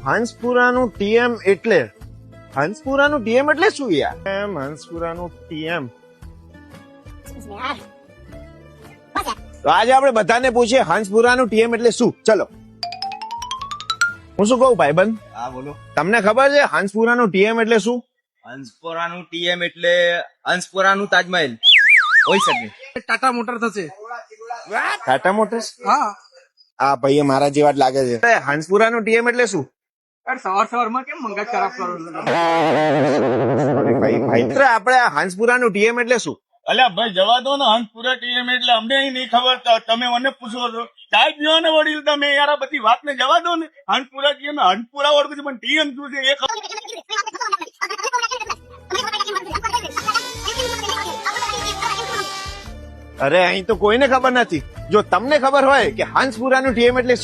હંસપુરાનું TM એટલે શું યાર? હંસપુરાનું ટીએમ તો આજે આપણે બધાને પૂછીએ હંસપુરાનું ટીએમ એટલે શું. ચલો હું શું કહું ભાઈબંધ, હા બોલો. તમને ખબર છે હંસપુરાનું ટીએમ એટલે શું? હંસપુરાનું ટીએમ એટલે હંસપુરાનું તાજમહેલ હોઈ શકે. ટાટા મોટર થશે. ટાટા મોટર્સ? હા આ ભાઈ મારા જેવા જ લાગે છે. હંસપુરાનું ટીએમ એટલે શું? સવારમાં કેમ મંગજ ખરાબ કરો છો? આપણે આ હંસપુરાનું ટીએમ એટલે શું? અલ્યા ભાઈ જવા દો ને, હંસપુરા ટીએમ એટલે અમને નહીં ખબર, તમે મને પૂછો છો. ચાય પીવો ને વડીલ તમે યાર, આ બધી વાત ને જવા દો ને. હંસપુરા ટીએમ હંસપુરા ઓળખું છું, પણ ટીએમ શું છે એ ખબર. અરે અહીં તો કોઈને ખબર નથી. જો તમને ખબર હોય કે હંસપુરાનું ટીએમ એટલે શું